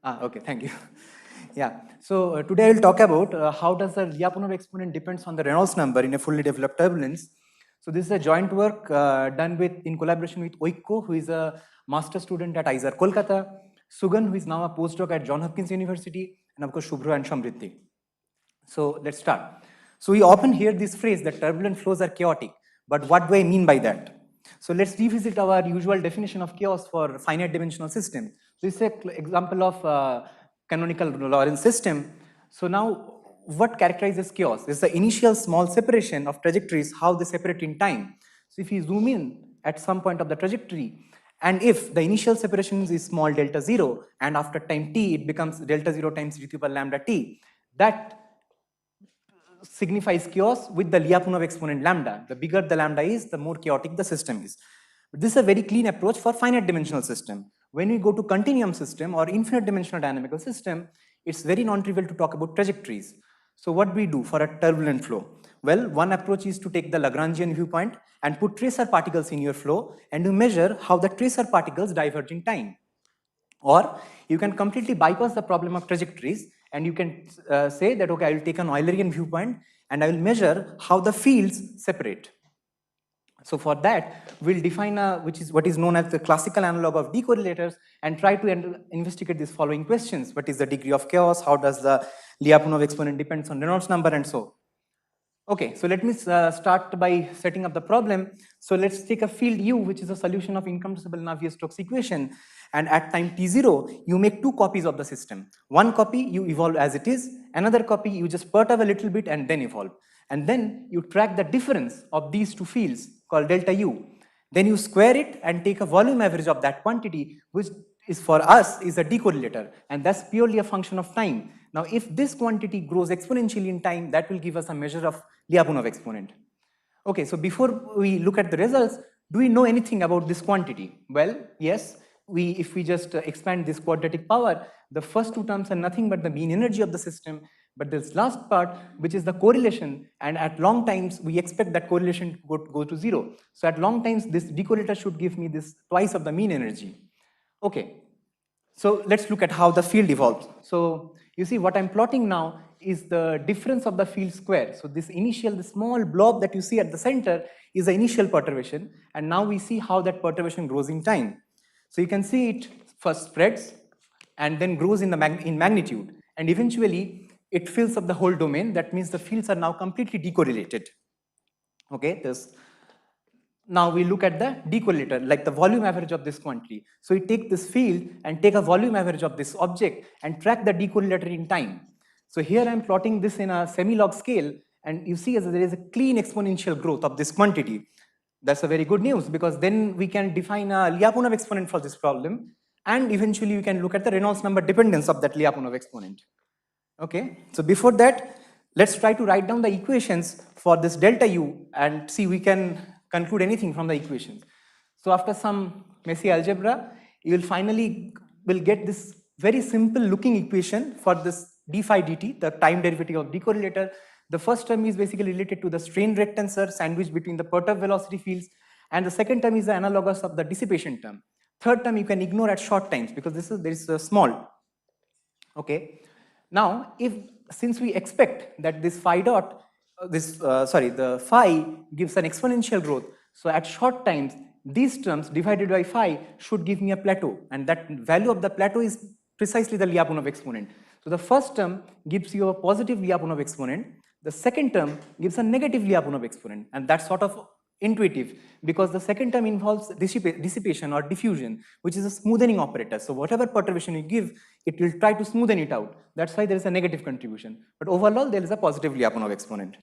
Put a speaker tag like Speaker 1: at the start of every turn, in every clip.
Speaker 1: Okay, thank you. Yeah, so today I will talk about how does the Lyapunov exponent depends on the Reynolds number in a fully developed turbulence. So this is a joint work done in collaboration with Oikko, who is a master student at IISr Kolkata, Sugan, who is now a postdoc at Johns Hopkins University, and of course Shubhra and Samriddhi. So let's start. So we often hear this phrase that turbulent flows are chaotic, but what do I mean by that? So let's revisit our usual definition of chaos for finite dimensional system. So this is an example of canonical Lorentz system. So now what characterizes chaos? Is the initial small separation of trajectories, how they separate in time. So if you zoom in at some point of the trajectory, and if the initial separation is small delta 0, and after time t it becomes delta 0 times d to the power lambda t, that signifies chaos with the Lyapunov exponent lambda. The bigger the lambda is, the more chaotic the system is. But this is a very clean approach for finite dimensional system. When we go to continuum system or infinite dimensional dynamical system, it's very non-trivial to talk about trajectories. So what do we do for a turbulent flow? Well, one approach is to take the Lagrangian viewpoint and put tracer particles in your flow and to measure how the tracer particles diverge in time. Or you can completely bypass the problem of trajectories and you can say that, okay, I will take an Eulerian viewpoint and I will measure how the fields separate. So for that, we'll define what is known as the classical analog of decorrelators and try to investigate these following questions. What is the degree of chaos? How does the Lyapunov exponent depends on Reynolds number and so on. Okay, so let me start by setting up the problem. So let's take a field U, which is a solution of incompressible Navier-Stokes equation. And at time t0, you make two copies of the system. One copy you evolve as it is, another copy you just perturb a little bit and then evolve. And then you track the difference of these two fields called delta U. Then you square it and take a volume average of that quantity, which is for us is a decorrelator, and that's purely a function of time. Now, if this quantity grows exponentially in time, that will give us a measure of Lyapunov exponent. Okay, so before we look at the results, do we know anything about this quantity? Well, yes, if we just expand this quadratic power, the first two terms are nothing but the mean energy of the system, but this last part, which is the correlation, and at long times, we expect that correlation to go to 0. So at long times, this decorrelator should give me this twice of the mean energy. Okay, so let's look at how the field evolves. So you see what I'm plotting now is the difference of the field square. So this the small blob that you see at the center is the initial perturbation, and now we see how that perturbation grows in time. So you can see it first spreads and then grows in magnitude, and eventually it fills up the whole domain. That means the fields are now completely decorrelated. Okay, now we look at the decorrelator, like the volume average of this quantity. So we take this field and take a volume average of this object and track the decorrelator in time. So here I'm plotting this in a semi-log scale, and you see as there is a clean exponential growth of this quantity. That's a very good news, because then we can define a Lyapunov exponent for this problem, and eventually we can look at the Reynolds number dependence of that Lyapunov exponent. Okay, so before that, let's try to write down the equations for this delta U and see we can conclude anything from the equations. So after some messy algebra, you will get this very simple looking equation for this d phi dt, the time derivative of decorrelator. The first term is basically related to the strain rate tensor sandwiched between the perturbed velocity fields, and the second term is the analogous of the dissipation term. Third term you can ignore at short times because there is a small. Okay. Now, since we expect that this phi dot, the phi gives an exponential growth, so at short times, these terms divided by phi should give me a plateau, and that value of the plateau is precisely the Lyapunov exponent. So the first term gives you a positive Lyapunov exponent, the second term gives a negative Lyapunov exponent, and that's sort of intuitive because the second term involves dissipation or diffusion, which is a smoothing operator. So whatever perturbation you give, it will try to smoothen it out. That's why there is a negative contribution. But overall, there is a positive Lyapunov exponent.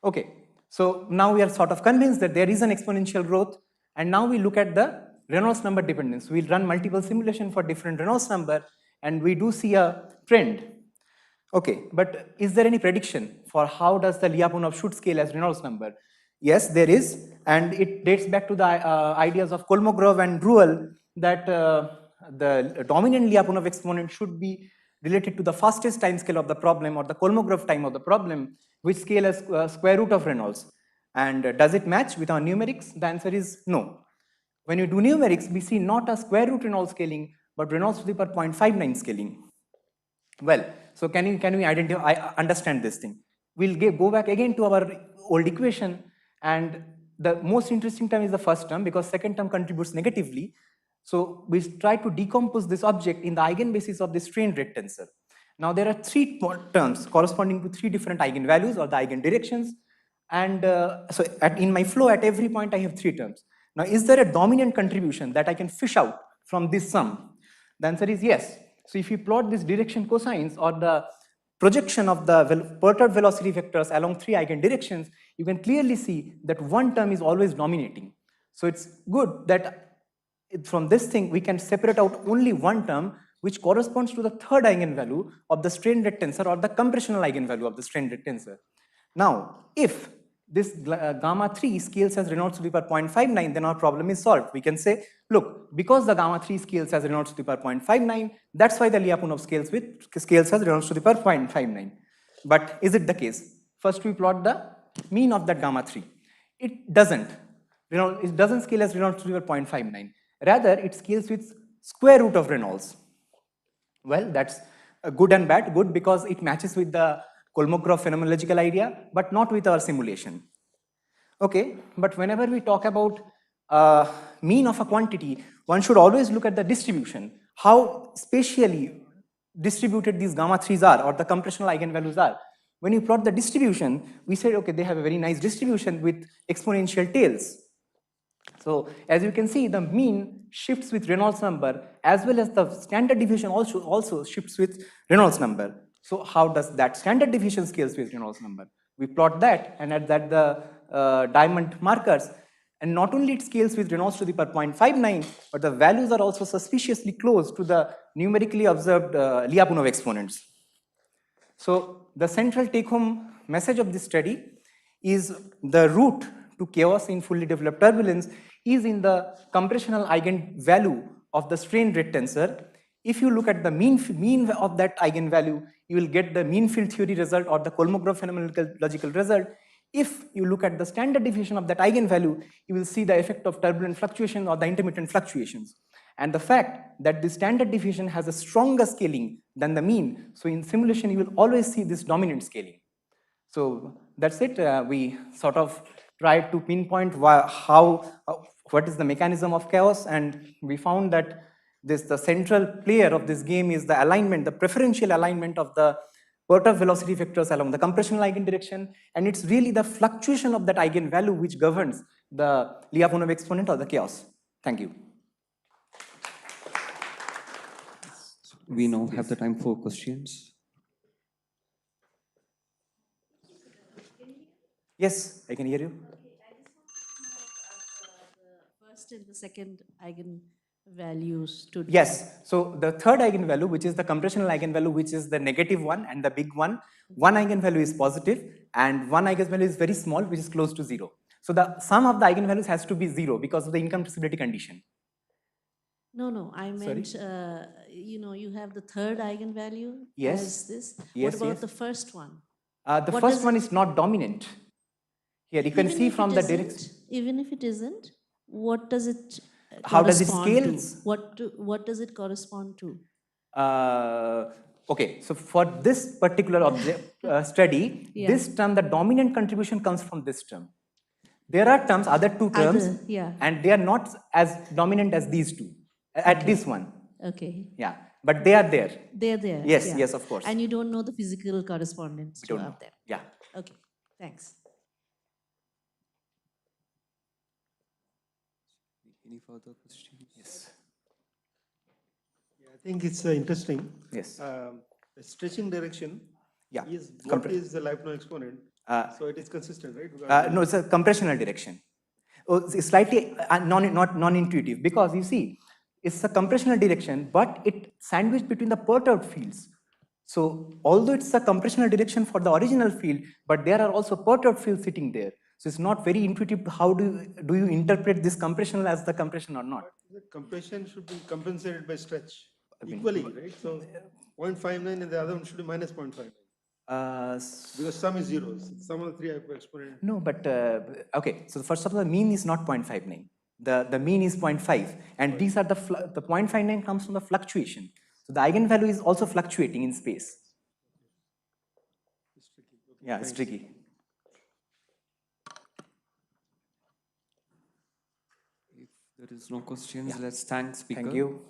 Speaker 1: Okay, so now we are sort of convinced that there is an exponential growth, and now we look at the Reynolds number dependence. We'll run multiple simulations for different Reynolds number, and we do see a trend. Okay, but is there any prediction for how does the Lyapunov should scale as Reynolds number? Yes, there is, and it dates back to the ideas of Kolmogorov and Rahul that the dominant Lyapunov exponent should be related to the fastest time scale of the problem or the Kolmogorov time of the problem, which scale as square root of Reynolds. And does it match with our numerics? The answer is no. When you do numerics, we see not a square root Reynolds scaling, but Reynolds to the power 0.59 scaling. Well, so can we identify, understand this thing? We'll go back again to our old equation, and the most interesting term is the first term because second term contributes negatively. So we try to decompose this object in the eigenbasis of the strained red tensor. Now there are three terms corresponding to three different eigenvalues or the eigendirections, and so in my flow at every point I have three terms. Now is there a dominant contribution that I can fish out from this sum? The answer is yes. So if you plot this direction cosines or the projection of the perturbed velocity vectors along three eigendirections, you can clearly see that one term is always dominating. So it's good that from this thing we can separate out only one term which corresponds to the third eigenvalue of the strained red tensor or the compressional eigenvalue of the strained red tensor. Now, if this gamma 3 scales as Reynolds to the power 0.59, then our problem is solved. We can say, look, because the gamma 3 scales as Reynolds to the power 0.59, that's why the Lyapunov scales as Reynolds to the power 0.59. But is it the case? First we plot the mean of that gamma 3. It doesn't. It doesn't scale as Reynolds to the power 0.59. Rather, it scales with square root of Reynolds. Well, that's good and bad. Good because it matches with the Kolmogorov phenomenological idea, but not with our simulation. Okay, but whenever we talk about mean of a quantity, one should always look at the distribution, how spatially distributed these gamma 3s are or the compressional eigenvalues are. When you plot the distribution, we said, okay, they have a very nice distribution with exponential tails. So as you can see, the mean shifts with Reynolds number as well as the standard deviation also shifts with Reynolds number. So how does that standard deviation scales with Reynolds number? We plot that and add that the diamond markers, and not only it scales with Reynolds to the power 0.59, but the values are also suspiciously close to the numerically observed Lyapunov exponents. So the central take-home message of this study is the route to chaos in fully developed turbulence is in the compressional eigenvalue of the strained red tensor. If you look at the mean of that eigenvalue, you will get the mean field theory result or the Kolmogorov phenomenological result. If you look at the standard deviation of that eigenvalue, you will see the effect of turbulent fluctuation or the intermittent fluctuations. And the fact that the standard deviation has a stronger scaling than the mean, so in simulation you will always see this dominant scaling. So that's it. We sort of tried to pinpoint what is the mechanism of chaos, and we found that the central player of this game is the alignment, the preferential alignment of the perturbed velocity vectors along the compressional eigendirection, and it's really the fluctuation of that eigenvalue which governs the Lyapunov exponent or the chaos. Thank you.
Speaker 2: We now have the time for questions.
Speaker 1: Yes, I can hear you.
Speaker 3: Okay, I just want to know the first and the second eigenvalues to.
Speaker 1: Yes, so the third eigenvalue, which is the compressional eigenvalue, which is the negative one and the big one eigenvalue is positive and one eigenvalue is very small, which is close to 0. So the sum of the eigenvalues has to be 0 because of the incompressibility condition.
Speaker 3: No, I meant, you have the third eigenvalue
Speaker 1: Yes.
Speaker 3: as this.
Speaker 1: Yes,
Speaker 3: what about
Speaker 1: yes.
Speaker 3: the first one?
Speaker 1: The first one is not dominant. Here you can see from the direction.
Speaker 3: Even if it isn't, what does it
Speaker 1: How does it
Speaker 3: correspond
Speaker 1: scale?
Speaker 3: to? What does it correspond to?
Speaker 1: Okay, so for this particular study,
Speaker 3: Yeah.
Speaker 1: this term, the dominant contribution comes from this term. There are terms, other two terms, and they are not as dominant as these two, at this one.
Speaker 3: Okay.
Speaker 1: Yeah, but they are there.
Speaker 3: They're there.
Speaker 1: Yes,
Speaker 3: yeah.
Speaker 1: yes, of course.
Speaker 3: And you don't know the physical correspondence
Speaker 1: We don't
Speaker 3: to
Speaker 1: know.
Speaker 3: up there.
Speaker 1: Yeah.
Speaker 3: Okay, thanks.
Speaker 2: Any further questions?
Speaker 1: Yes.
Speaker 4: Yeah, I think it's interesting.
Speaker 1: Yes.
Speaker 4: The stretching direction
Speaker 1: Yeah.
Speaker 4: is what is the Lyapunov exponent? So it is consistent, right? Because
Speaker 1: No, it's a compressional direction. Oh, it's slightly non-intuitive because you see, it's a compressional direction, but it sandwiched between the perturbed fields. So although it's a compressional direction for the original field, but there are also perturbed fields sitting there. So it's not very intuitive. How do you interpret this compressional as the compression or not?
Speaker 4: the compression should be compensated by stretch equally, right? So 0.59 and the other one should be minus 0.59. Because sum is 0. Sum of the three exponent.
Speaker 1: No, but okay. So first of all, the mean is not 0.59. The mean is 0.5, and these are the 0.59 comes from the fluctuation. So the eigenvalue is also fluctuating in space.
Speaker 4: It's tricky. Okay,
Speaker 1: Yeah, it's
Speaker 4: thanks.
Speaker 1: tricky.
Speaker 2: If there is no questions, let's thank speaker.
Speaker 1: Thank you.